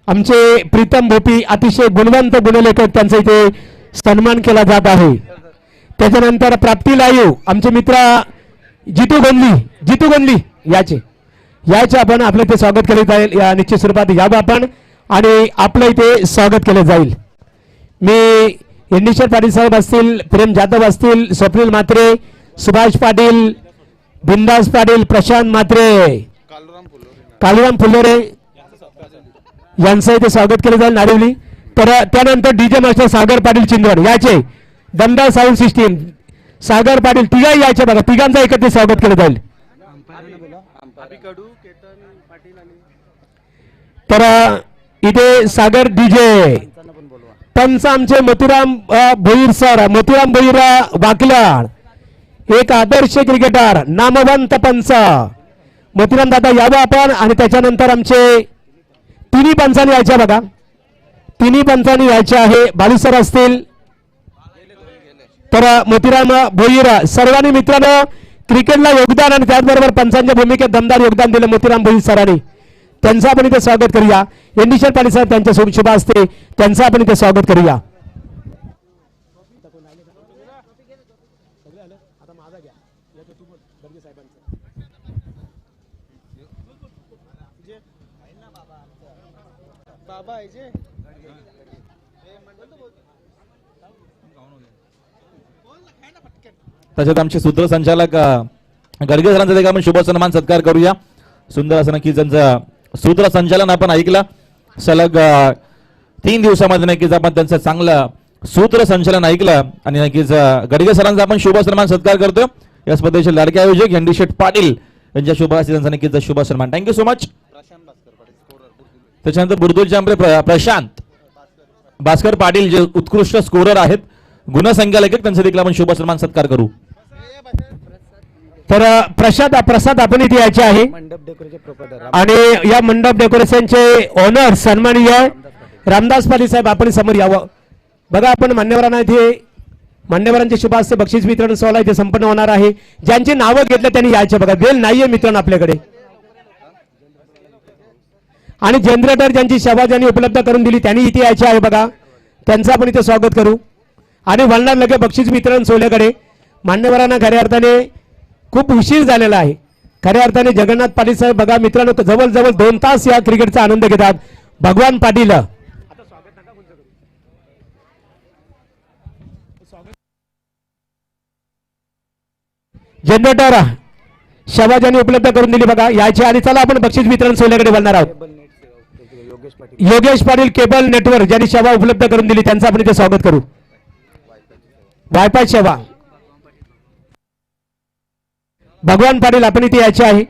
आमचे प्रीतम भोपी अतिशय गुणवंत गुणलेखक त्यांचा इथे सन्मान केला जात आहे. त्याच्यानंतर प्राप्ती लाईव्ह आमचे मित्र जितू गोंदली याचे आपण आपलं इथे स्वागत केले जाईल. या निश्चित स्वरूपात यावं आपण आणि आपलं इथे स्वागत केलं जाईल. मी इंडिशर पाटील साहेब असतील, प्रेम जाधव असतील, स्वप्नील म्हात्रे, सुभाष पाटील, बिंदास पाटील, प्रशांत म्हात्रे, कालुराम फुलोरे यांचं इथे स्वागत केलं जाईल नारिवली. तर त्यानंतर डीजे मास्टर सागर पाटील चिंदवड याचे दमदार साऊंड सिस्टीम सागर पाटील तिघाही यायचे बघा, तिघांचं एकत्रित स्वागत केलं जाईल. तर इथे सागर डीजे पंच आमचे मोतीराम भोईर सर, मोतीराम भोईर वाकलाड, एक आदर्श क्रिकेटर नामवंत पंच मोतीराम दादा यावं आपण. आणि त्याच्यानंतर आमचे तिन्ही पंचांनी यायच्या बघा, तिन्ही पंचांनी यायचे आहे. बालू सर असतील तर मोतीराम भोईर सर्वांनी मित्रांनो क्रिकेटला योगदान आणि त्याचबरोबर पंचांच्या भूमिकेत दमदार योगदान दिलं मोतीराम भोईर सरांनी. त्यांचं आपण इथे स्वागत करूया. इंडिशर पाटील साहेब त्यांच्या शुभ असते त्यांचं आपण इथे स्वागत करूया. तसेच आमचे सूत्रसंचालक गडगे सरांचा देखील आपण शुभ सन्मान सत्कार करूया. सुंदर असं नक्कीच त्यांचं सूत्रसंचालन आपण ऐकलं. सलग 3 दिवसामध्ये नक्कीच आपण त्यांचं चांगलं सूत्रसंचालन ऐकलं आणि नक्कीच गडगे सरांचा आपण शुभ सन्मान सत्कार करतोय. या स्पर्धेचे लाडके आयोजक इंडिशेट पाटील यांच्या शुभ त्यांचा नक्कीच शुभ सन्मान. Thank you so much. त्याच्यानंतर बुर्दुलचे प्रशांत भास्कर पाटील जे उत्कृष्ट स्कोरर आहेत, गुणसंख्यालेखक, त्यांचा देखील आपण शुभ सन्मान सत्कार करू. तर प्रसाद आपण इथे यायचे आहे आणि या मंडप डेकोरेशनचे ओनर सन्माननीय रामदास पाटील साहेब आपण समोर यावं. बघा आपण मान्यवरांना इथे मान्यवरांचे शुभ हस्ते बक्षीस वितरण सोहळा इथे संपन्न होणार आहे. ज्यांची नावं घेतलं त्यांनी यायचे बघा, बेल नाहीये मित्रांनो आपल्याकडे. आणि जनरेटर ज्यांची सेवा ज्यांनी उपलब्ध करून दिली त्यांनी इथे यायचे आहे बघा, त्यांचं आपण इथे स्वागत करू. आणि वळणार लगे बक्षीस वितरण सोहळ्याकडे. मान्यवरांना खऱ्या अर्थाने खूप उशीर झालेला आहे. खऱ्या अर्थाने जगन्नाथ पाटील साहेब बघा मित्रांनो जवळजवळ 2 तास या क्रिकेटचा आनंद घेतात. भगवान पाटील जनरेटर सेवा ज्यांनी उपलब्ध करून दिली बघा यायचे. आणि चला आपण बक्षीस वितरण सोहळ्याकडे बोलणार आहोत. योगेश पाटील केबल नेटवर्क ज्यांनी सेवा उपलब्ध करून दिली त्यांचं आपण इथे स्वागत करू. वायफाय सेवा भगवान पाटील आपण इथे यायचे आहे.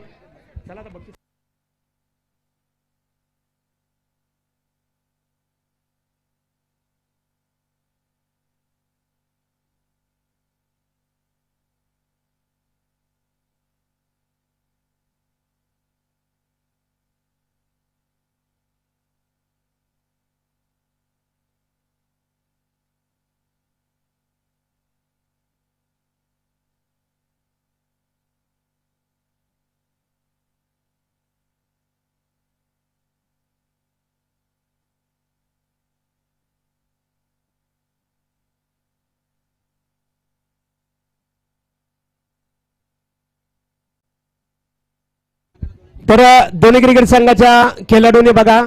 तर दोन्ही क्रिकेट संघाच्या खेळाडूंनी बघा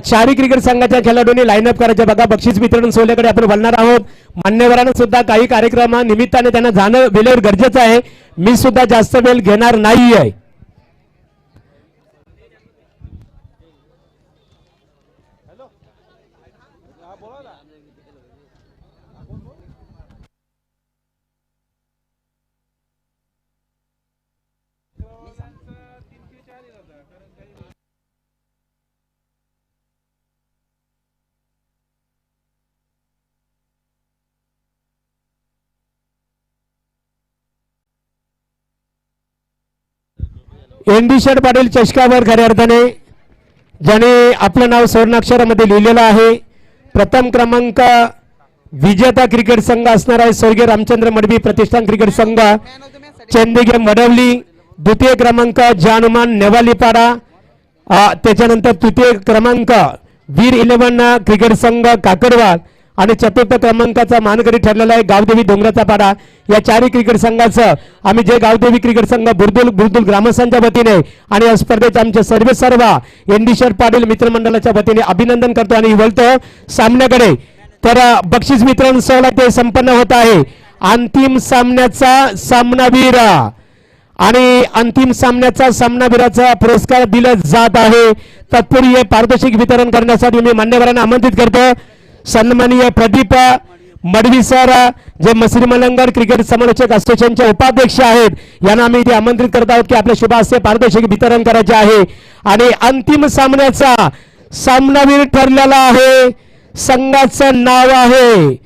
चारी क्रिकेट संघाच्या खेळाडूंनी लाईनअप करायचे बघा. बक्षीस वितरण सोहळ्याकडे आपण बोलणार आहोत. मान्यवरांना सुद्धा काही कार्यक्रमानिमित्ताने त्यांना जाणं वेळेवर गरजेचं आहे. मी सुद्धा जास्त वेळ घेणार नाही आहे. इंडिशर पाटील चषकावर खऱ्या अर्थाने ज्याने आपलं नाव स्वर्णाक्षरामध्ये लिहिलेलं आहे. प्रथम क्रमांक विजेता क्रिकेट संघ असणार आहे स्वर्गीय रामचंद्र मडवी प्रतिष्ठान क्रिकेट संघ चेंदिगे मडवली. द्वितीय क्रमांक जानुमान नेवालीपाडा त्याच्यानंतर तृतीय क्रमांक वीर 11 क्रिकेट संघ काकडवाड आणि चतुर्थ क्रमांकाचा मानकरी ठरलेला आहे गावदेवी डोंगराचा पाडा. या चारही क्रिकेट संघाचं आम्ही जे गावदेवी क्रिकेट संघ बुरदुल ग्रामस्थांच्या वतीने आणि या स्पर्धेचे आमचे सर्व एनडी पाटील मित्रमंडळाच्या वतीने अभिनंदन करतो आणि वळतो सामन्याकडे. तर बक्षीस वितरण सोहळा ते संपन्न होत आहे. अंतिम सामन्याचा सामनावीर आणि अंतिम सामन्याचा सामनावीराचा पुरस्कार दिला जात आहे. तत्पूर्वी हे पारितोषिक वितरण करण्यासाठी मी मान्यवरांना आमंत्रित करतो. सन्माननीय प्रदीप मडवी सर जे मसरी मलंगर क्रिकेट समालोचक असोसिएशनचे उपाध्यक्ष आहेत, यांना आम्ही इथे आमंत्रित करत आहोत की आपल्या शुभ हस्ते पारितोषिक वितरण करायचे आहे. आणि अंतिम सामन्याचा सामनावीर ठरलेला आहे. संघाचं नाव आहे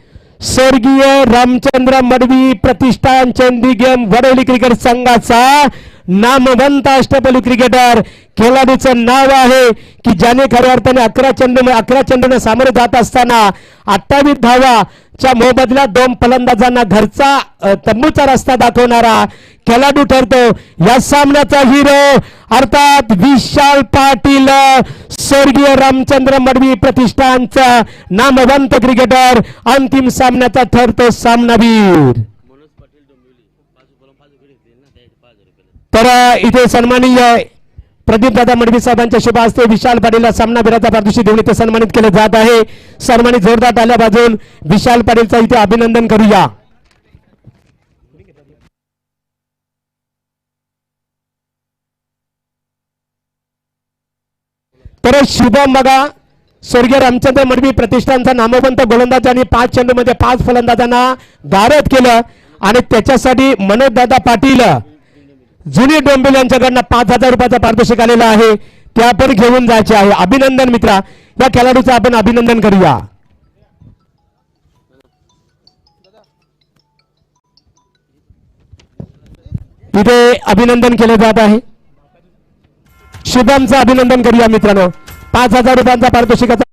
स्वर्गीय रामचंद्र मडवी प्रतिष्ठान चंदी गेम वडोली क्रिकेट संघाचा नामवंत अष्टपैलू क्रिकेटर. खेळाडूचं नाव आहे की ज्याने खऱ्या अर्थाने 11 चेंडूने सामोरे जात असताना 28 धावाच्या मोबदल्यात 2 फलंदाजांना घरचा तंबूचा रस्ता दाखवणारा खेळाडू ठरतो. या सामन्याचा हिरो अर्थात विशाल पाटील, स्वर्गीय रामचंद्र मडवी प्रतिष्ठानचा नामवंत क्रिकेटर. अंतिम सामन्याचा ठरतो सामनावीर. तर इथे सन्माननीय प्रदीप दादा मडवी साहेबांच्या शुभ हस्ते विशाल पाटीलला सामनावीराचा पारितोषिक देऊन इथे सन्मानित केले जात आहे. सन्मानित जोरदार टाळ्या वाजवून विशाल पाटीलचा इथे अभिनंदन करूया. तर शुभम बघा, स्वर्गीय रामचंद्र मडवी प्रतिष्ठानचा नामवंत गोलंदाज आणि 5 चेंडूमध्ये 5 फलंदाजांना गारद केलं आणि त्याच्यासाठी मनोज दादा पाटील जुनी डोंबिवली यांच्याकडनं 5,000 रुपयाचा पारितोषिक आलेला आहे. ते आपण घेऊन जायचे आहे. अभिनंदन मित्रा, या खेळाडूचं आपण अभिनंदन करूया. इथे अभिनंदन केले जात आहे. शुभमचं अभिनंदन करूया मित्रांनो. 5,000 रुपयांचा पारितोषिकाचा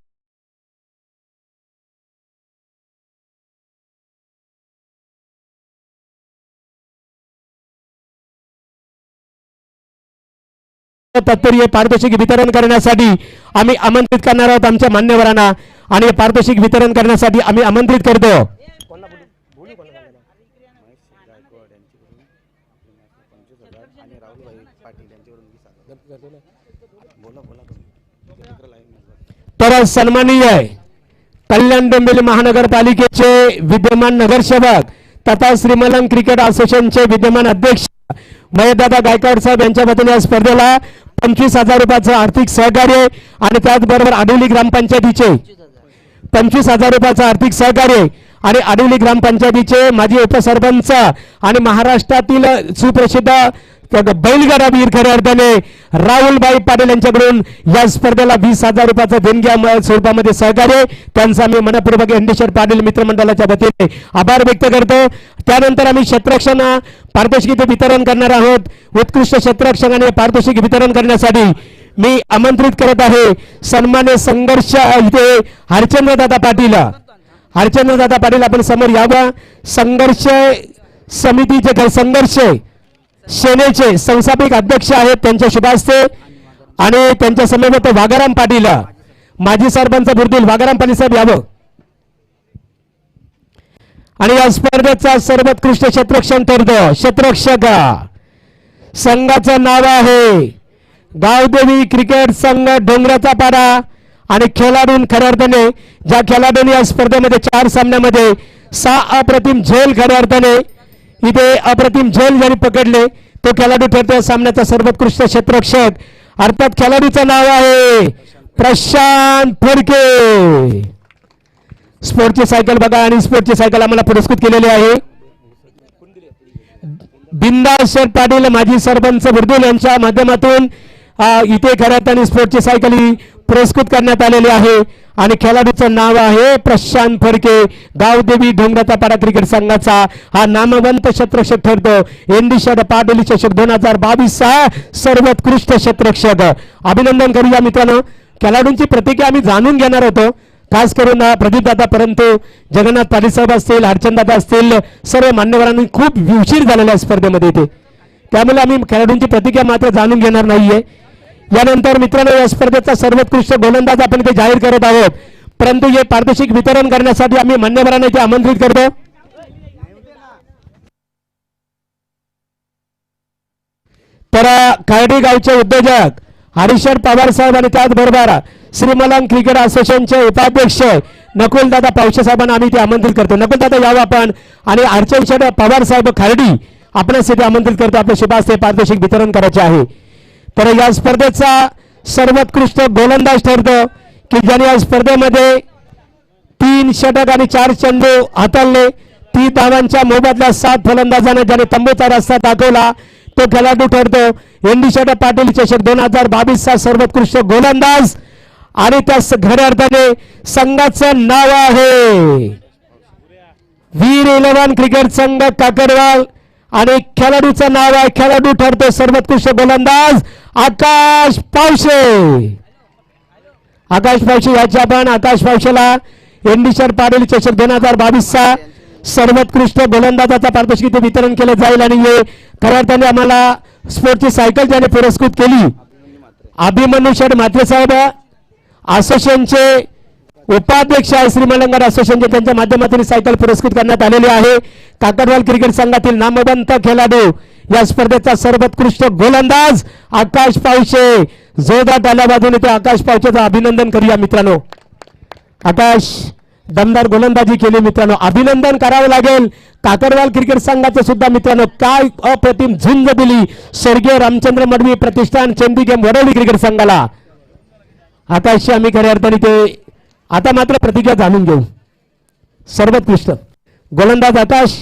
तत्परी पारितोषिक वितरण करण्यासाठी आम्ही आमंत्रित करणार आहोत आमच्या मान्यवरांना. आणि पारितोषिक वितरण करण्यासाठी आम्ही आमंत्रित करतो. तर सन्माननीय कल्याण डोंबिवली महानगरपालिकेचे विद्यमान नगरसेवक तथा श्रीमलन क्रिकेट असोसिएशनचे विद्यमान अध्यक्ष महेशदादा गायकवाड साहेब यांच्या वतीने या स्पर्धेला 25,000 रुपयाचं आर्थिक सहकार्य आणि त्याचबरोबर आडिवली ग्रामपंचायतीचे 25,000 रुपयाचं आर्थिक सहकार्य आणि आडिवली ग्रामपंचायतीचे माजी उपसरपंच आणि महाराष्ट्रातील सुप्रसिद्ध बैलगाडा वीर खऱ्या अर्थाने राहुलभाई पाटील यांच्याकडून या स्पर्धेला 20,000 रुपयाचं देणग्या स्वरूपामध्ये सहकार्य त्यांचा मी मनपूर्वक एनडी पाटील मित्रमंडळाच्या वतीने आभार व्यक्त करतो. त्यानंतर आम्ही क्षेत्ररक्षण पारितोषिक वितरण करणार आहोत. उत्कृष्ट क्षेत्ररक्षकाने पारितोषिक वितरण करण्यासाठी मी आमंत्रित करत आहे सन्मान्य संघर्ष इथे हरचंद्रदादा पाटील. हरचंद्रदादा पाटील आपण समोर यावं. संघर्ष समितीचे संघर्ष सेनेचे संस्थापक अध्यक्ष आहेत, त्यांच्या शुभ हस्ते आणि त्यांच्या समवेत वाघाराम पाटील माजी सरपंच बुरदुल वाघाराम पाटील साहेब यावं. आणि या स्पर्धेचा सर्वोत्कृष्ट क्षेत्ररक्षण ठरतो क्षेत्ररक्षक संघाचं नाव आहे गावदेवी क्रिकेट संघ डोंगराचा पाडा. आणि खेळाडू खऱ्या अर्थाने ज्या खेळाडूंनी या स्पर्धेमध्ये 4 सामन्यामध्ये 6 अप्रतिम झेल खऱ्या अर्थाने इथे अप्रतिम झेल ज्यांनी पकडले तो खेळाडू ठरतो सामन्याचा सर्वोत्कृष्ट क्षेत्ररक्षक. अर्थात खेळाडूचं नाव आहे प्रशांत फडके. स्पोर्टची सायकल बघा आणि स्पोर्टची सायकल आम्हाला पुरस्कृत केलेली आहे. बिंदास शेठ पाटील माजी सरपंच बुरदुल यांच्या माध्यमातून इथे खऱ्या अर्थाने स्पोर्टची सायकल ही पुरस्कृत करण्यात आलेली आहे. आणि खेळाडूचं नाव आहे प्रशांत फडके. गावदेवी डोंगराचा पाडा क्रिकेट संघाचा हा नामवंत क्षेत्ररक्षक ठरतो. एनडी पाडोली चषक 2022 सर्वोत्कृष्ट क्षेत्ररक्षक. अभिनंदन करूया मित्रांनो. खेळाडूंची प्रतिक्रिया आम्ही जाणून घेणार होतो, खास करून प्रदीप दादा, परंतु जगन्नाथ पाटील साहेब असतील, हरचंद दादा असतील, सर्व मान्यवरांनी खूप उशीर झालेल्या स्पर्धेमध्ये इथे, त्यामुळे आम्ही खेळाडूंची प्रतिक्रिया मात्र जाणून घेणार नाहीये. यानंतर मित्रांनो या स्पर्धेचा सर्वोत्कृष्ट गोलंदाज आपण इथे जाहीर करत आहोत, परंतु हे पारितोषिक वितरण करण्यासाठी आम्ही मान्यवरांना इथे आमंत्रित करतो. तर खर्डी गावचे उद्योजक हरिशर पवार साहेब आणि त्याचबरोबर श्रीमलन क्रिकेट असोसिएशनचे उपाध्यक्ष नकुलदादा पावशे साहेबांना आम्ही इथे आमंत्रित करतो. नकुलदादा यावं आपण आणि अर्चना पवार साहेब खर्डी आपणास इथे आमंत्रित करतो. आपल्या शुभास्ते पारितोषिक वितरण करायचे आहे. तर या स्पर्धेचा सर्वोत्कृष्ट गोलंदाज ठरतो की ज्याने या स्पर्धेमध्ये 3 षटक आणि 4 चेंडू हाताळले. 30 धावांच्या मोबदल्यात 7 फलंदाजांना ज्याने तंबूचा रस्ता दाखवला तो खेळाडू ठरतो. एनडी पाटील चषक 2022 चा सर्वोत्कृष्ट गोलंदाज आणि त्या खऱ्या अर्थाने संघाचं नाव आहे वीर 11 क्रिकेट संघ काकडवाल आणि खेळाडूचं नाव आहे, खेळाडू ठरतो सर्वोत्कृष्ट गोलंदाज आकाश पावशे. आकाश पावशे याच्या पण आकाश पावशेला एनडी पाटील चषक 2022 चा सर्वोत्कृष्ट गोलंदाजाचा पारितोषिक वितरण केलं जाईल. आणि हे खऱ्या अर्थाने आम्हाला स्पोर्टची सायकल ज्याने पुरस्कृत केली अभिमन्यू शेठ म्हात्रे साहेब असोसिएशनचे उपाध्यक्ष आहे, श्रीमलंगार असोसिएशनचे त्यांच्या माध्यमातून सायकल पुरस्कृत करण्यात आलेली आहे. काकडवाल क्रिकेट संघातील नामवंत खेळाडू या स्पर्धेचा सर्वोत्कृष्ट गोलंदाज आकाश पावशे. जोरदार टाळ्या वाजवून ते आकाश पावशेचं अभिनंदन करूया मित्रांनो. आकाश दमदार गोलंदाजी केली मित्रांनो, अभिनंदन करावं लागेल. काकडवाल क्रिकेट संघाचं सुद्धा मित्रांनो काय अप्रतिम झुंज दिली स्वर्गीय रामचंद्र मडवी प्रतिष्ठान चेंदी गेम वडवली क्रिकेट संघाला. आकाशची आम्ही खऱ्या अर्थाने ते आता मात्र प्रतिज्ञा जाणून घेऊ. सर्वोत्कृष्ट गोलंदाज आकाश,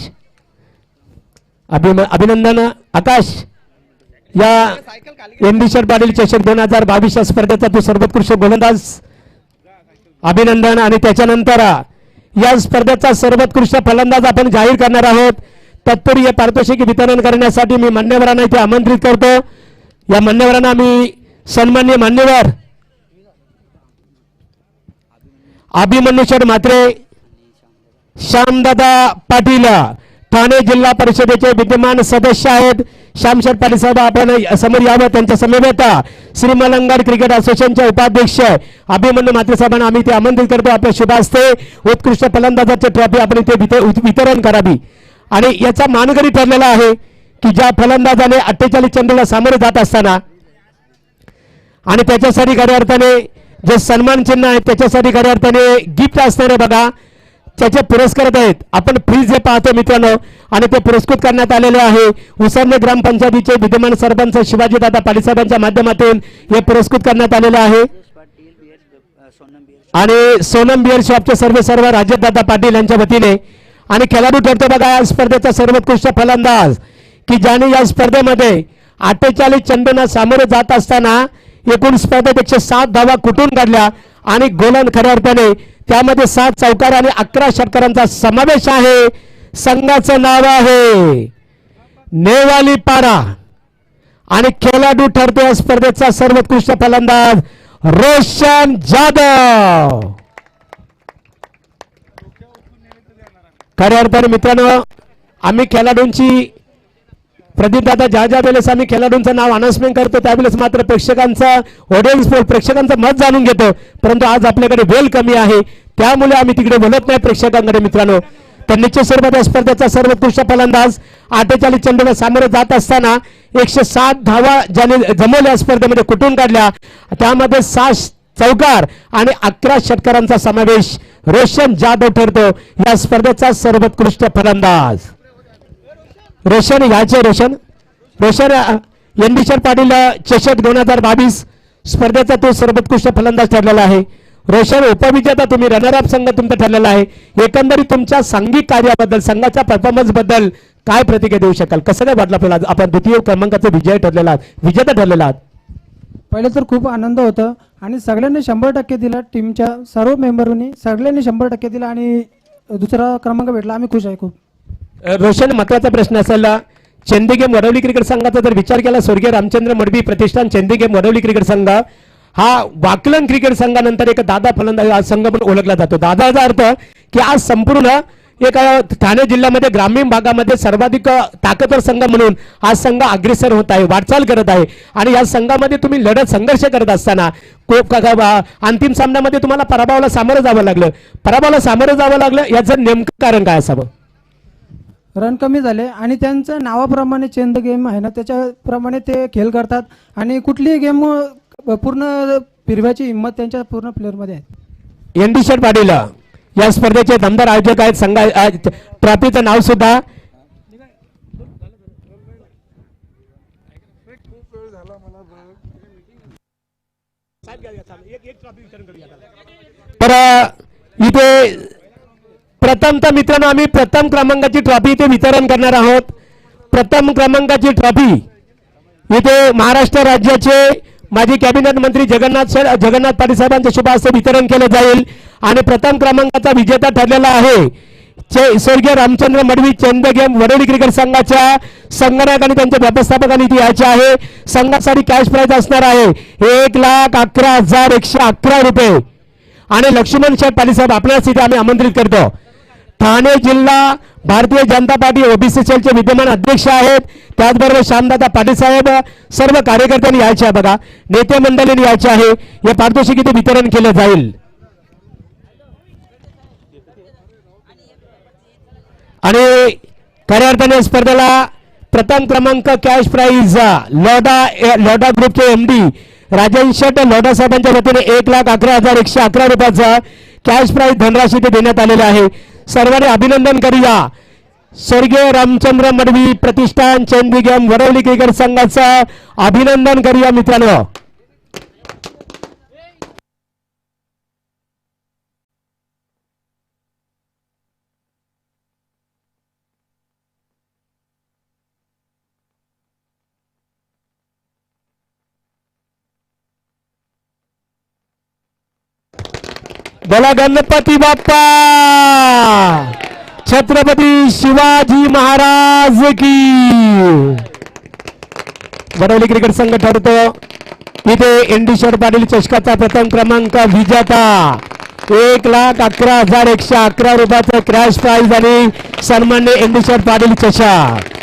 अभिनंदन आकाश. या एनडी पाटील चषक 2022 स्पर्धेचा तो सर्वोत्कृष्ट गोलंदाज अभिनंदन. आणि त्याच्यानंतर या स्पर्धेचा सर्वोत्कृष्ट फलंदाज आपण जाहीर करणार आहोत. तत्पूर्वी हे पारितोषिक वितरण करण्यासाठी मी मान्यवरांना इथे आमंत्रित करतो. या मान्यवरांना आम्ही सन्माननीय मान्यवर अभिमन्यू शेठ म्हात्रे, श्यामदादा पाटील ठाणे जिल्हा परिषदेचे विद्यमान सदस्य आहेत. श्यामशेठ पाटील साहेब आपण समोर यावं. त्यांच्या समवेत श्रीमलंगार क्रिकेट असोसिएशनचे उपाध्यक्ष अभिमन्यू म्हात्रे साहेबांना आम्ही ते आमंत्रित करतो. आपल्या शुभास्ते उत्कृष्ट फलंदाजाची ट्रॉफी आपण इथे वितरण करावी. आणि याचा मानकरी ठरलेला आहे की ज्या फलंदाजाने 48 चेंडूला सामोरे जात असताना आणि त्याच्यासाठी खऱ्या अर्थाने जे सन्मान चिन्ह आहे त्याच्यासाठी खऱ्या अर्थाने गिफ्ट असणारे बघा त्याचे पुरस्कार आहेत. आपण फ्रीज हे पाहतो मित्रांनो आणि ते पुरस्कृत करण्यात आलेले आहे. उसरणे ग्रामपंचायतीचे विद्यमान सरपंच शिवाजीदादा पाटील साहेबांच्या माध्यमातून हे पुरस्कृत करण्यात आलेले आहे. आणि सोनम बिअर शॉपचे सर्व राजेशदादा पाटील यांच्या वतीने. आणि खेळाडू ठरतो बघा या स्पर्धेचा सर्वोत्कृष्ट फलंदाज की ज्याने या स्पर्धेमध्ये 48 चेंडूंना सामोरे जात असताना एकूण स्पर्धेत 107 धावा कुठून काढल्या आणि गोलन खऱ्या अर्थाने त्यामध्ये 7 चौकार आणि 11 षटकारांचा समावेश आहे. संघाचं नाव आहे नेवाली पारा आणि खेळाडू ठरतो या स्पर्धेचा सर्वोत्कृष्ट फलंदाज रोशन जाधव. खऱ्या अर्थाने मित्रांनो आम्ही खेळाडूंची प्रदीप दादा ज्या वेळेस आम्ही खेळाडूंचं नाव अनाउन्समेंट करतो त्यावेळेस मात्र प्रेक्षकांचा ऑडियन्स प्रेक्षकांचं मत जाणून घेतो. परंतु आज आपल्याकडे वेळ कमी आहे त्यामुळे आम्ही तिकडे बोलत नाही प्रेक्षकांकडे मित्रांनो. तर निश्चित स्वरूपात या स्पर्धेचा सर्वोत्कृष्ट फलंदाज 48 चेंडूला सामोरे जात असताना 107 धावा ज्याने जमवल्या स्पर्धेमध्ये कुठून काढल्या त्यामध्ये 6 चौकार आणि 11 षटकारांचा समावेश रोशन जाधव ठरतो या स्पर्धेचा सर्वोत्कृष्ट फलंदाज. रोशन याचे रोशन एनडी पाटील चषक 2022 स्पर्धेचा तो सर्वोत्कृष्ट फलंदाज ठरलेला आहे. रोशन उपविजेता तुम्ही रनरअप संघ तुमचा ठरलेला आहे. एकंदरीत तुमच्या सांघिक कार्याबद्दल संघाच्या परफॉर्मन्स बद्दल काय प्रतिक्रिया देऊ शकाल? कसं काय वाटलं आपल्याला? आपण द्वितीय क्रमांकाचा विजेता ठरलेला आहात. पहिले तर खूप आनंद होता आणि सगळ्यांनी 100% दिला. टीमच्या सर्व मेंबरनी सगळ्यांनी 100% दिला आणि दुसरा क्रमांक भेटला. आम्ही खुश आहे खूप. रोशन महत्वाचा प्रश्न असेल चेंदी गेम वडवली क्रिकेट संघाचा जर विचार केला स्वर्गीय रामचंद्र मडवी प्रतिष्ठान चेंदी गेम वडवली क्रिकेट संघ हा वाकलन क्रिकेट संघानंतर एक दादा फलंदाज संघ म्हणून ओळखला जातो. दादाचा अर्थ की आज संपूर्ण एक ठाणे जिल्ह्यामध्ये ग्रामीण भागामध्ये सर्वाधिक ताकदवर संघ म्हणून हा संघ अग्रेसर होत आहे, वाटचाल करत आहे. आणि या संघामध्ये तुम्ही लढत संघर्ष करत असताना अंतिम सामन्यामध्ये तुम्हाला पराभवाला सामोरं जावं लागलं. पराभवाला सामोरं जावं लागलं याचं नेमकं कारण काय असावं? रन कमी झाले आणि त्यांचं नावाप्रमाणे चेंज द गेम आहे ना, त्याच्याप्रमाणे ते खेळ करतात आणि कुठलीही गेम पूर्ण फिरवायची हिंमत त्यांच्या पूर्ण प्लेअरमध्ये आहे. एन डी शर्ट पाटील या स्पर्धेचे दमदार आयोजक आहेत. संघ ट्रॉफीचं नाव सुद्धा तर इथे प्रथमतः मित्रांनो आम्ही प्रथम क्रमांकाची ट्रॉफी इथे वितरण करणार आहोत. प्रथम क्रमांकाची ट्रॉफी इथे महाराष्ट्र राज्याचे माजी कॅबिनेट मंत्री जगन्नाथ पाटील साहेबांच्या शुभ हस्ते वितरण केलं जाईल. आणि प्रथम क्रमांकाचा विजेता ठरलेला आहे स्वर्गीय रामचंद्र मडवी चेंद गेम वडोली क्रिकेट संघाच्या संगणक आणि त्यांच्या व्यवस्थापकांनी ती यायचे आहे. संघासाठी कॅश प्राइज असणार आहे 1,11,111 रुपये. आणि लक्ष्मण शेठ पाटील साहेब आपल्याला इथे आम्ही आमंत्रित करतो. ठाणे जिल्हा भारतीय जनता पार्टी ओबीसी सेलचे विद्यमान अध्यक्ष आहेत. त्याचबरोबर श्यामदादा पाटील साहेब सर्व कार्यकर्त्यांनी यायचे आहे, बघा नेते मंडळींनी यायचे आहे. हे पारितोषिक इथे वितरण केलं जाईल. आणि खऱ्या अर्थाने स्पर्धेला प्रथम क्रमांक कॅश प्राइज लोडा ग्रुपचे एमडी राजन शेट लोडा साहेबांच्या वतीने 1,11,111 रुपयाचा कॅश प्राइज धनराशी ते देण्यात आलेले आहे. सर्वांनी अभिनंदन करूया. स्वर्गीय रामचंद्र मडवी प्रतिष्ठान चेंदी गेम वडवली क्रिकेट संघाचं अभिनंदन करूया मित्रांनो. बोला गणपती बाप्पा, छत्रपती शिवाजी महाराज की. वडवली क्रिकेट संघ ठरतो इथे एनडी शर्ट पाटील चषकाचा प्रथम क्रमांक विजेता 1,11,111 रुपयाचा क्रॅश प्राइज आणि सन्मान्य एनडी शर्ट पाटील चषक.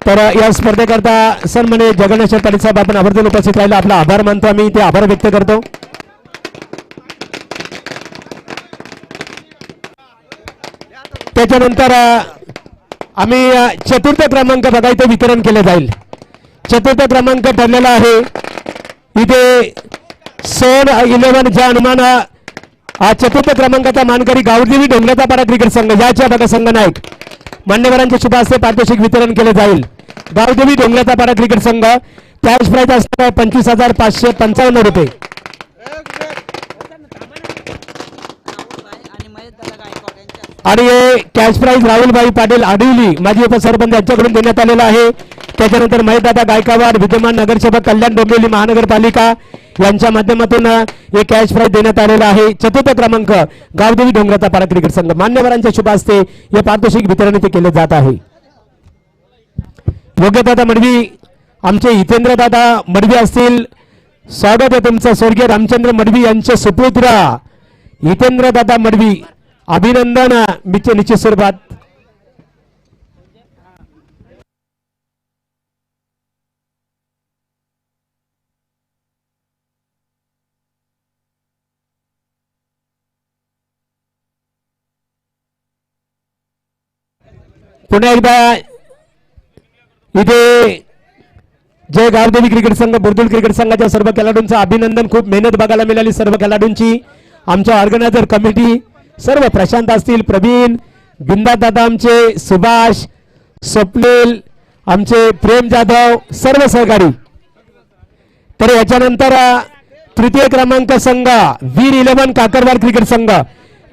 तर या स्पर्धेकरता सन्मान्य जगन्नाथ पाटील साहेब आपण आवर्जून उपस्थित राहिला, आपला आभार मानतो आम्ही, ते आभार व्यक्त करतो. त्याच्यानंतर आम्ही चतुर्थ क्रमांक बघा इथे वितरण केलं जाईल. चतुर्थ क्रमांक ठरलेला आहे इथे सोन 11 ज्या अनुमान चतुर्थ क्रमांकाचा मानकरी गावदेवी डोंगराचा पाडा क्रिकेट संघ याच्या बघा संघनायक मान्यवरांच्या शुभ हस्ते पारितोषिक वितरण केले जाईल. गावदेवी डोंगराचा पाडा क्रिकेट संघ कॅश प्राइज असणार आहे 25,555 रुपये. आणि कॅश प्राइज राहुलभाई पाटील आडिवली माजी उपसरपंच यांच्याकडून देण्यात आलेला आहे. त्याच्यानंतर महेशदादा गायकवाड विद्यमान नगरसेवक कल्याण डोंबिवली महानगरपालिका यांच्या माध्यमातून हे कॅश प्राइज देण्यात आलेला आहे. चतुर्थ क्रमांक गावदेवी डोंगराचा पाडा क्रिकेट संघ मान्यवरांच्या शुभ हस्ते हे पारितोषिक वितरण इथे केले जात आहे. योग्यदादा मडवी आमचे हितेंद्रदादा मडवी असतील, स्वागत आहे तुमचं. स्वर्गीय रामचंद्र मडवी यांचे सुपुत्र हितेंद्रदादा मडवी अभिनंदन निश्चित स्वरूपात. पुन्हा एकदा इथे जय गावदेवी क्रिकेट संघ बुर्दुल क्रिकेट संघाच्या सर्व खेळाडूंचं अभिनंदन. खूप मेहनत बघायला मिळाली सर्व खेळाडूंची. आमच्या ऑर्गनायझर कमिटी सर्व प्रशांत असतील, प्रवीण बिंदा दादा, आमचे सुभाष, स्वप्नील, आमचे प्रेम जाधव, सर्व सहकारी. तर याच्यानंतर तृतीय क्रमांक संघ वीर 11 काकरवाड क्रिकेट संघ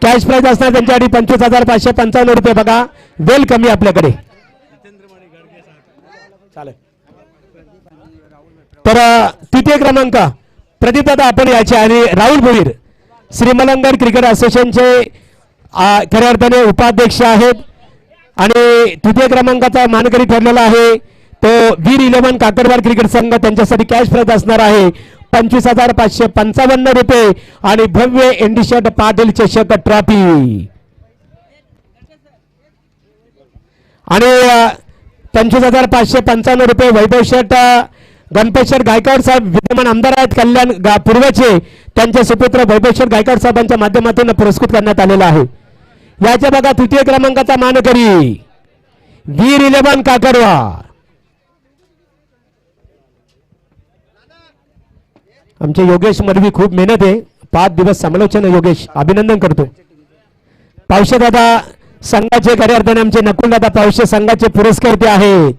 कॅश प्राइज असणार त्यांच्यासाठी 25,555 रुपये. बघा वेल कमी आपल्याकडे. तर तृतीय क्रमांक प्रदीप दादा आपण याचे आणि राहुल भोईर श्रीमलंगड क्रिकेट असोसिएशनचे खऱ्या अर्थाने उपाध्यक्ष आहेत. आणि तृतीय क्रमांकाचा मानकरी ठरलेला आहे तो वीर 11 काकरवाड क्रिकेट संघ. त्यांच्यासाठी कॅश प्राइज असणार आहे ₹25,555 आणि भव्य एनडी शर्ट पाटील चषक ट्रॉफी आणि ₹25,555 वैभव शर्ट गणपत शर्ट गायकवाड साहेब विद्यमान आमदार आहेत कल्याण पूर्वचे त्यांचे सुपुत्र वैभव शर्ट गायकवाड साहेबांच्या माध्यमातून पुरस्कृत करण्यात आलेला आहे. याच्या बघा तृतीय क्रमांकाचा मानकरी वीर 11 काकडवा. आमचे योगेश मडवी खूप मेहनत आहे 5 दिवस समालोचन योगेश अभिनंदन करतो. पावशे दादा संघाचे खऱ्या अर्थाने आमचे नकुल दादा पावशे संघाचे पुरस्कर्ते आहेत.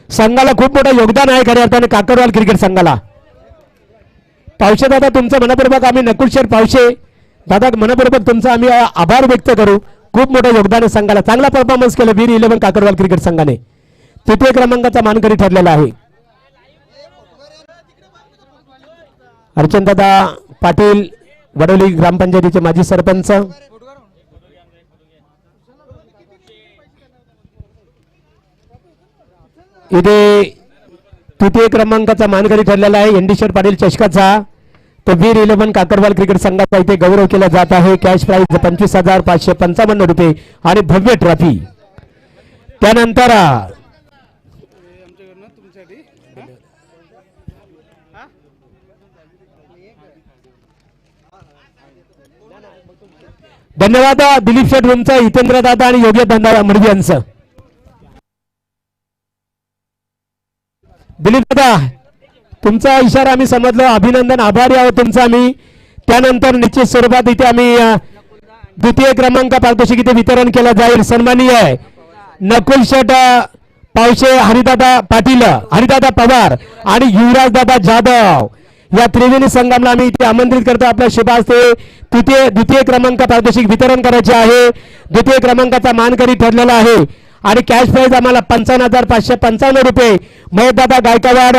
संघाला खूप मोठं योगदान आहे खऱ्या अर्थाने काकडवाल क्रिकेट संघाला. पावशे दादा तुमचं मनपूर्वक आम्ही नकुल शेठ पावशे दादा मनपूर्वक तुमचा आम्ही आभार व्यक्त करू. खूप मोठं योगदान आहे संघाला. चांगला परफॉर्मन्स केलं वीर 11 काकडवाल क्रिकेट संघाने. तृतीय क्रमांकाचा मानकरी ठरलेला आहे. अर्चनदादा पाटील वडोली ग्रामपंचायतीचे माजी सरपंच. इथे तृतीय क्रमांकाचा मानकरी ठरलेला आहे एनडी शर्ट पाटील चषकाचा. तो वीर 11 काकडवाल क्रिकेट संघाचा इथे गौरव केला जात आहे. कॅश प्राइज ₹25,555 आणि भव्य ट्रॉफी. त्यानंतर धन्यवाद दिलीप शेठ तुमचं हितेंद्र दादा आणि योग्य दादा मडवी यांचं. दिलीप दादा तुमचा इशारा आम्ही समजलो अभिनंदन आभारी आहोत तुमचा आम्ही. त्यानंतर निश्चित स्वरूपात इथे आम्ही द्वितीय क्रमांक पारितोषिक इथे वितरण केलं जाईल. सन्माननीय नकुल शेठ पावशे हरिदादा पाटील हरिदादा पवार आणि युवराज दादा जाधव या त्रिवेणी संघाला आम्ही इथे आमंत्रित करतो. आपल्या शुभ हस्ते द्वितीय क्रमांक पारितोषिक वितरण करायचे आहे. द्वितीय क्रमांकाचा मानकरी ठरलेला आहे आणि कॅश प्राइज आम्हाला ₹55,555. महेशदादा गायकवाड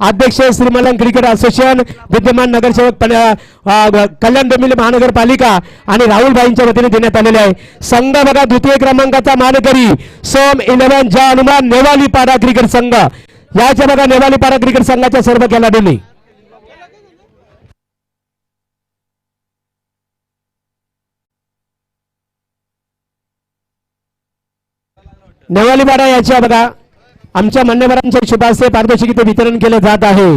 अध्यक्ष श्रीमलन क्रिकेट असोसिएशन विद्यमान नगरसेवक कल्याण डोंबिवली महानगरपालिका आणि राहुल भाईंच्या वतीने देण्यात आलेले आहे. संघ बघा द्वितीय क्रमांकाचा मानकरी सोम 11 जा हनुमान नेवालीपाडा क्रिकेट संघ. याच्या बघा नेवालीपाडा क्रिकेट संघाच्या सर्व खेळाडूंनी नेवालीपाडा याच्या बघा आमच्या मान्यवरांच्या शुभास्ते पारितोषिक इथे वितरण केलं जात आहे.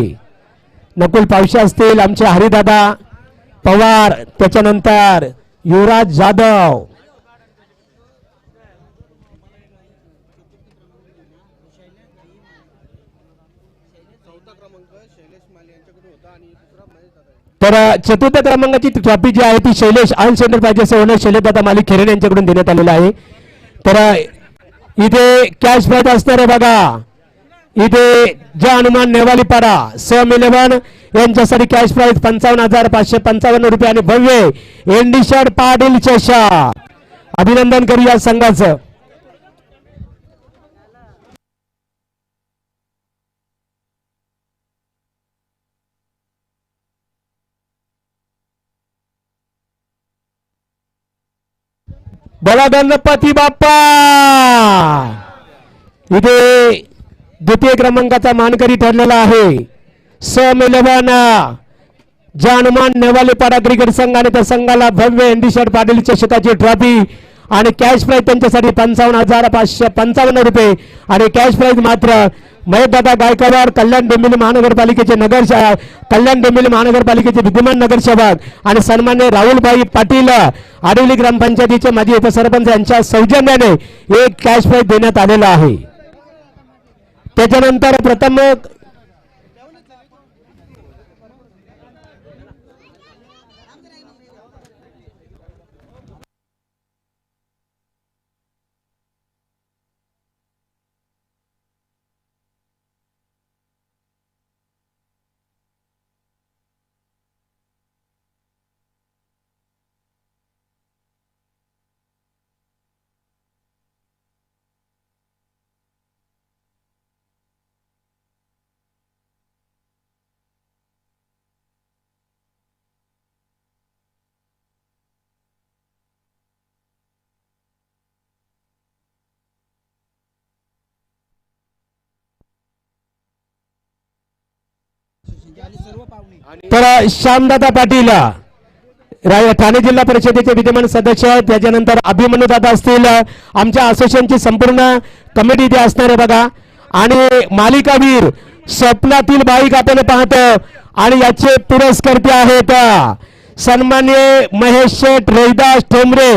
नकुल पावशे असतील आमचे हरिदादा पवार त्याच्यानंतर युवराज जाधव तर चतुर्थ क्रमांकाची ट्रॉफी जी आहे ती शैलेश ऑल सेंटर पाहिजे ओनर शैलेशदादा मालिक खेरेन यांच्याकडून देण्यात आलेला आहे. तर इथे कॅश प्राइज असणार आहे बघा. इथे जय हनुमान नेवालीपाडा सोम 11 यांच्यासाठी कॅश प्राइज ₹55,555 आणि भव्य एनडी शर्ट पाटील चषक. अभिनंदन करूया संघाचं. बोला गणपती बाप्पा. इथे द्वितीय क्रमांकाचा मानकरी ठरलेला आहे सोम 11 जय हनुमान नेवालीपाडा क्रिकेट संघ आणि त्या संघाला भव्य एनडी शर्ट पाटील चषकाची ट्रॉफी आणि कॅश प्राइज त्यांच्यासाठी ₹55,555 आणि कॅश प्राइज मात्र महेशदादा गायकवाड कल्याण डोंबिवली महानगरपालिकेचे कल्याण डोंबिवली महानगरपालिकेचे विद्यमान नगरसेवक आणि सन्मान्य राहुलभाई पाटील आडिवली ग्रामपंचायतीचे माजी उपसरपंच यांच्या सौजन्याने एक कॅश प्राइज देण्यात आलेला आहे. त्याच्यानंतर प्रथम तर श्यामदादा पाटील ठाणे जिल्हा परिषदेचे विद्यमान सदस्य, त्याच्यानंतर अभिमन्यू दादा असतील, आमच्या असोसिएशनची संपूर्ण कमिटी इथे असणार आहे बघा. आणि मालिकावीर स्वप्नातील बाईक आपण पाहतो आणि याचे पुरस्कर्ते आहेत सन्मान्य महेश शेठ रोहिदास ठोंबरे,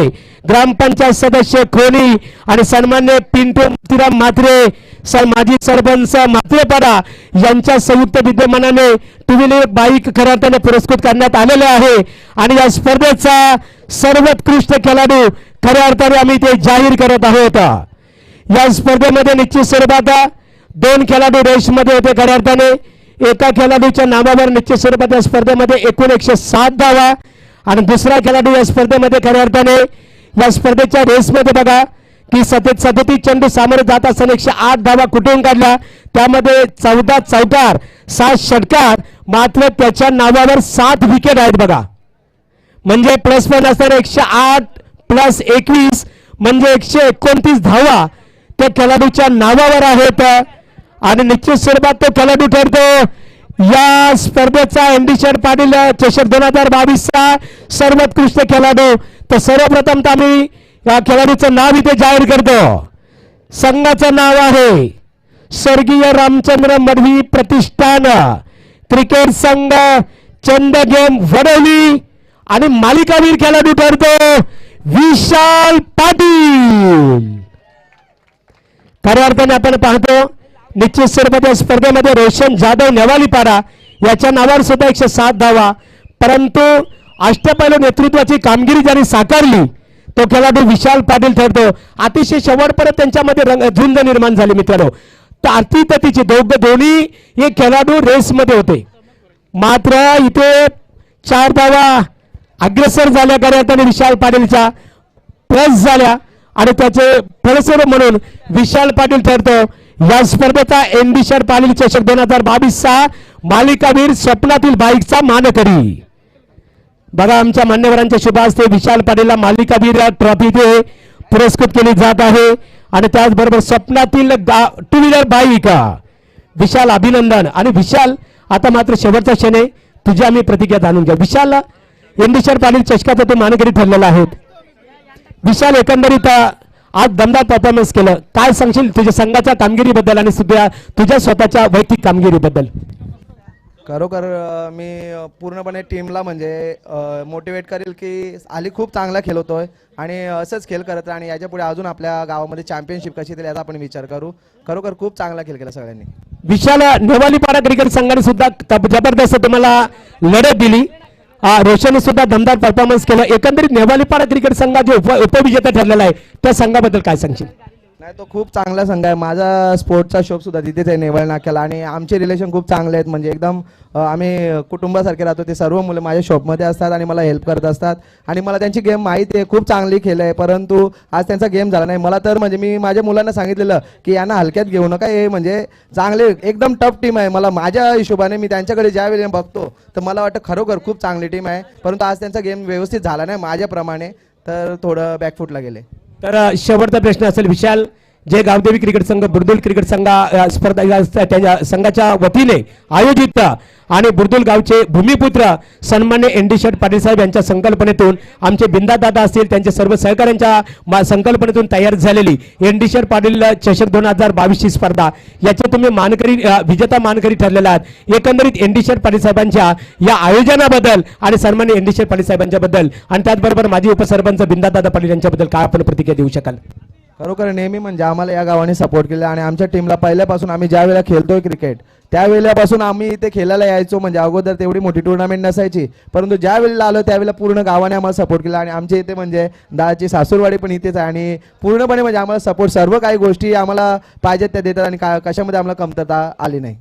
ग्रामपंचायत सदस्य खोनी, आणि सन्मान्य पिंटू मोतीराम म्हात्रे माजी सरपंच म्हात्रेपाडा यांच्या संयुक्त विद्यमानाने टू व्हीलर बाईक खऱ्या अर्थाने पुरस्कृत करण्यात आलेले आहे. आणि या स्पर्धेचा सर्वोत्कृष्ट खेळाडू खऱ्या अर्थाने आम्ही ते जाहीर करत आहोत. या स्पर्धेमध्ये निश्चित स्वरूपात 2 खेळाडू रेसमध्ये होते खऱ्या अर्थाने. एका खेळाडूच्या नावावर निश्चित स्वरूपात या स्पर्धेमध्ये एकूण 107 धावा, आणि दुसरा खेळाडू या स्पर्धेमध्ये खऱ्या अर्थाने या स्पर्धेच्या रेसमध्ये बघा की 37 चेंडू सामोरे जात असताना 108 धावा कुठून काढल्या, त्यामध्ये 14 चौकार 7 षटकार, मात्र त्याच्या नावावर 7 विकेट आहेत बघा. म्हणजे प्लस पॉईंट असताना 108 प्लस 21 म्हणजे 129 धावा त्या खेळाडूच्या नावावर आहेत. आणि निश्चित स्वरूपात तो खेळाडू ठरतो या स्पर्धेचा एनडी पाटील चषक 2022 चा सर्वोत्कृष्ट खेळाडू. तर सर्वप्रथम तर आम्ही या खेळाडूचं नाव इथे जाहीर करतो. संघाचं नाव आहे स्वर्गीय रामचंद्र मडवी प्रतिष्ठान क्रिकेट संघ चंदगेम वडवली, आणि मालिकावीर खेळाडू ठरतो विशाल पाटील. खऱ्या अर्थाने आपण पाहतो निश्चित स्वरूपात या स्पर्धेमध्ये रोशन जाधव नेवालीपाडा याच्या नावावर सुद्धा 107 धावा, परंतु अष्टपैलू नेतृत्वाची कामगिरी ज्यांनी साकारली तो खेळाडू विशाल पाटील ठरतो. अतिशय शेवटपर्यंत त्यांच्यामध्ये झुंज निर्माण झाली मित्रांनो. तर अतिततीचे दोन्ही हे खेळाडू रेसमध्ये होते, मात्र इथे 4 धावा अग्रेसर झाल्या खऱ्या अर्थाने विशाल पाटीलच्या प्लस झाल्या, आणि त्याचे फलस्वरूप म्हणून विशाल पाटील ठरतो या स्पर्धेचा एनडी पाटील चषक 2022 चा मालिकावीर स्वप्नातील बाईकचा मानकरी. बघा आमच्या मान्यवरांच्या शुभ हस्ते विशाल पाटीलला मालिकावीर ट्रॉफी ते पुरस्कृत केली जात आहे. आणि त्याचबरोबर स्वप्नातील टू व्हीलर बाईक विशाल अभिनंदन. आणि विशाल आता मात्र शेवटचा क्षण आहे, तुझी आम्ही प्रतिक्रिया जाणून घ्या. विशाल एनडी पाटील चषकाचा तो मानकरी ठरलेला आहे. विशाल एकंदरीत आज दमदार परफॉर्मन्स केलं, काय सांगशील तुझ्या संघाच्या कामगिरीबद्दल आणि सुद्धा तुझ्या स्वतःच्या वैयक्तिक कामगिरीबद्दल? खरोखर मी पूर्णपणे टीमला म्हणजे मोटिवेट करेल की आली खूप चांगला खेळ होतोय आणि असंच खेळ करत आणि याच्या पुढे अजून आपल्या गावामध्ये चॅम्पियनशिप कशी येईल याचा आपण विचार करू. खरोखर खूप चांगला खेळ केला सगळ्यांनी. विशाल नेवालीपाडा क्रिकेट संघाने सुद्धा जबरदस्त तुम्हाला लढत दिली, रोशनने सुद्धा दमदार परफॉर्मन्स केला. एकंदरीत नेवालीपाडा क्रिकेट संघ जो उपविजेता ठरलेला आहे त्या संघाबद्दल काय सांगशील? नाही, तो खूप चांगला संघ आहे. माझा स्पोर्टचा शॉप सुद्धा तिथेच आहे नेवाळ नाक्याला, आणि आमचे रिलेशन खूप चांगले आहेत. म्हणजे एकदम आम्ही कुटुंबासारखे राहतो. ते सर्व मुलं माझ्या शॉपमध्ये असतात आणि मला हेल्प करत असतात, आणि मला त्यांची गेम माहिती आहे, खूप चांगली खेळ आहे. परंतु आज त्यांचा गेम झाला नाही. मला तर म्हणजे मी माझ्या मुलांना सांगितलेलं की यांना हलक्यात घेऊ नका, हे म्हणजे चांगले एकदम टफ टीम आहे. मला माझ्या हिशोबाने मी त्यांच्याकडे ज्यावेळी बघतो तर मला वाटतं खरोखर खूप चांगली टीम आहे. परंतु आज त्यांचा गेम व्यवस्थित झाला नाही माझ्याप्रमाणे, तर थोडं बॅकफुटला गेले. तर शेवटचा प्रश्न असेल विशाल, जे गावदेवी क्रिकेट संघ बुर्दुल क्रिकेट स्पर्धा त्यांच्या संघाच्या वतीने आयोजित आणि बुर्दुल गावचे भूमिपुत्र सन्मान्य एनडी पाटील साहेब यांच्या संकल्पनेतून आमचे बिंदा दादा असतील त्यांच्या सर्व सहकाऱ्यांच्या संकल्पनेतून तयार झालेली एनडी पाटील चषक 2022 ची स्पर्धा याचे तुम्ही मानकरी विजेता मानकरी ठरलेला आहात. एकंदरीत एनडी पाटील साहेबांच्या या आयोजनाबद्दल आणि सन्मान्य एनडी पाटील साहेबांच्या बद्दल आणि त्याचबरोबर माजी उपसरपंच बिंदा दादा पाटील यांच्याबद्दल काय आपण प्रतिक्रिया देऊ शकाल? खरोखर नेहमी म्हणजे आम्हाला या गावाने सपोर्ट केला, आणि आमच्या टीमला पहिल्यापासून आम्ही ज्या वेळेला खेळतोय क्रिकेट त्यावेळेपासून आम्ही इथे खेळायला यायचो. म्हणजे अगोदर तेवढी मोठी टुर्नामेंट नसायची, परंतु ज्या वेळेला आलो त्यावेळेला पूर्ण गावाने आम्हाला सपोर्ट केला. आणि आमच्या इथे म्हणजे दादाची सासूरवाडी पण इथेच आहे, आणि पूर्णपणे म्हणजे आम्हाला सपोर्ट सर्व काही गोष्टी आम्हाला पाहिजेत त्या देतात, आणि कशामध्ये आम्हाला कमतरता आली नाही.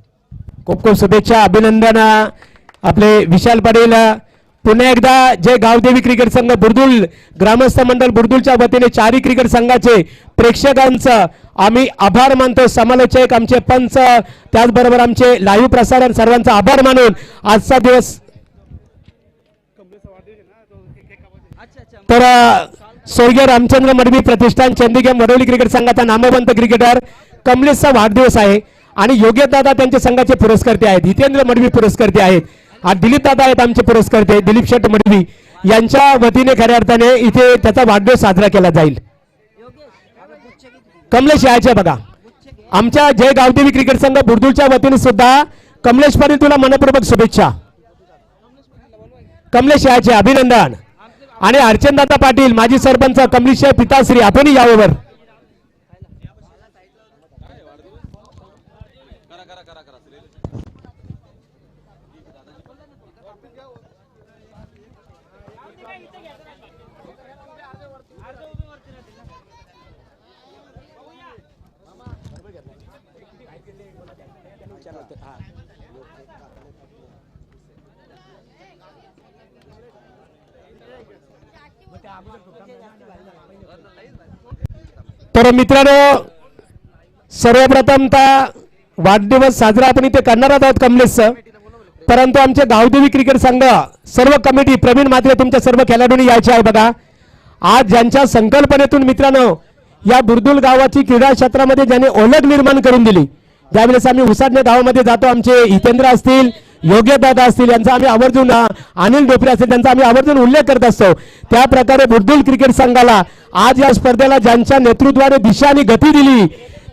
खूप खूप शुभेच्छा, अभिनंदन आपले विशाल पाटील. पुन्हा एकदा जय गावदेवी क्रिकेट संघ बुर्दुल ग्रामस्थ मंडळ बुर्दुलच्या वतीने चारही क्रिकेट संघाचे प्रेक्षकांचं आम्ही आभार मानतो. समालोचक आमचे पंच त्याचबरोबर आमचे लाईव्ह प्रसारण सर्वांचा आभार मानून आजचा दिवस तर स्वर्गीय रामचंद्र मडवी प्रतिष्ठान चंदीगेम वडवली क्रिकेट संघाचा नामवंत क्रिकेटर कमलेशचा वाढदिवस आहे आणि योगेश दादा त्यांच्या संघाचे पुरस्कर्ते आहेत, हितेंद्र मडवी पुरस्कर्ते आहेत, आणि दिलीप दादा आहेत आमचे पुरस्कर्ते, दिलीप शेठ मडवी यांच्या वतीने खऱ्या अर्थाने इथे त्याचा वाढदिवस साजरा केला जाईल. कमलेश यायचे बघा, आमच्या जय गावदेवी क्रिकेट संघ बुर्दुलच्या वतीने सुद्धा कमलेश पाटील तुला मनपूर्वक शुभेच्छा. कमलेश यायचे अभिनंदन. आणि अर्चनदादा पाटील माजी सरपंच कमलेश पिताश्री आपणही यावर. तर मित्रांनो, सर्वप्रथमतः वाढदिवस साजरा आपण इथे करणार आहोत कमलेशचं, परंतु आमचे गावदेवी क्रिकेट संघ सर्व कमिटी प्रवीण मात्रे तुमच्या सर्व खेळाडूंनी यायचे आहे बघा. आज ज्यांच्या संकल्पनेतून मित्रांनो या बुर्दुल गावाची क्रीडा क्षेत्रामध्ये ज्यांनी ओळख निर्माण करून दिली, ज्यावेळेस आम्ही उसाडणे गावामध्ये जातो, आमचे हितेंद्र असतील, योग्य दादा असतील, यांचा आम्ही आवर्जून, अनिल डोपरे असतील त्यांचा आम्ही आवर्जून उल्लेख करत असतो. त्या प्रकारे बुर्दुल क्रिकेट संघाला आज या स्पर्धेला ज्यांच्या नेतृत्वाने दिशा आणि गती दिली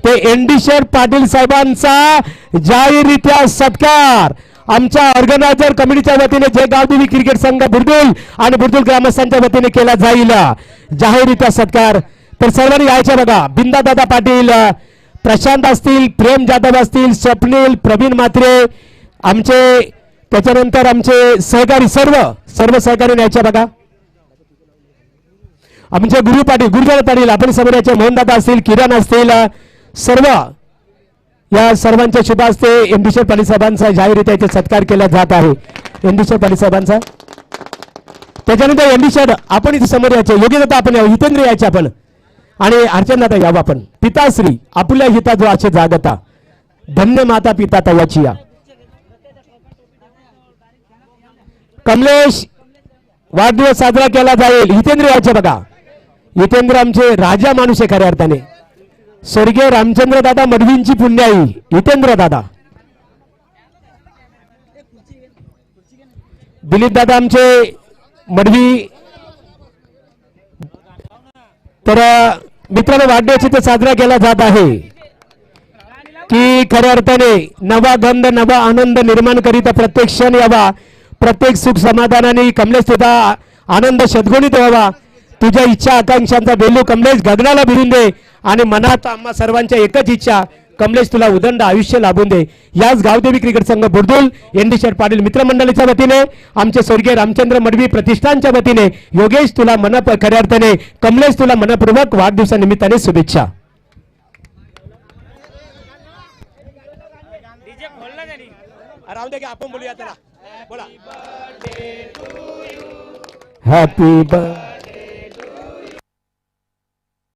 ते एनडी शेठ पाटील साहेबांचा जाहीररित्या सत्कार आमच्या ऑर्गनायझर कमिटीच्या वतीने जय गावदेवी क्रिकेट संघ बुर्दुल आणि बुर्दुल ग्रामस्थांच्या वतीने केला जाईल जाहीररित्या सत्कार. तर सर्वांनी यायच्या बघा. बिंदा दादा पाटील, प्रशांत असतील, प्रेम जाधव असतील, स्वप्नील, प्रवीण मात्रे, आमचे त्याच्यानंतर आमचे सहकारी सर्व सहकारी यायच्या बघा. आमचे गुरु पाटील, गुरुदादा पाटील, आपण समोरचे मोहनदादा असतील, किरण असतील, सर्व या सर्वांच्या शुभ हस्ते एमडी पाटील साहेबांचा जाहीररित्या इथे सत्कार केला जात आहे. एमडी पाटील साहेबांचा. त्याच्यानंतर एमडी शेठ आपण इथे समोर यायचे, योग्य दादा आपण यावं, हितेंद्र यायचे आपण, आणि अर्चन दादा यावं आपण. पिताश्री आपल्या हिता जो असे जागता, धन्य माता पिता तयाची या. कमलेश वाढदिवस साजरा केला जाईल. हितेंद्र यायचे बघा. हितेंद्र आमचे राजा माणूस आहे खऱ्या अर्थाने, स्वर्गीय रामचंद्र दादा मडवींची पुण्याई हितेंद्र दादा. दिलीप दादा आमचे मडवी. तर मित्रांनो वाढदिवस इथे साजरा केला जात आहे की खऱ्या अर्थाने नवा गंध नवा आनंद निर्माण करीत प्रत्येक क्षण यावा, प्रत्येक सुख समाधानाने कमलेश तुझा आनंद शतगुणित व्हावा. तुझ्या इच्छा आकांक्षांचा वेलू कमलेश गगनाला भिरून दे, आणि मनात आम्हा सर्वांच्या एकच इच्छा कमलेश तुला उदंड आयुष्य लाभून दे. याच गावदेवी क्रिकेट संघ बुर्दुल एनडी शेठ पाटील मित्रमंडळीच्या वतीने, आमचे स्वर्गीय रामचंद्र मडवी प्रतिष्ठानच्या वतीने योगेश तुला खऱ्या अर्थाने कमलेश तुला मनपूर्वक वाढदिवसानिमित्ताने शुभेच्छा. आपण बोलूया त्याला. बोला. Happy birthday.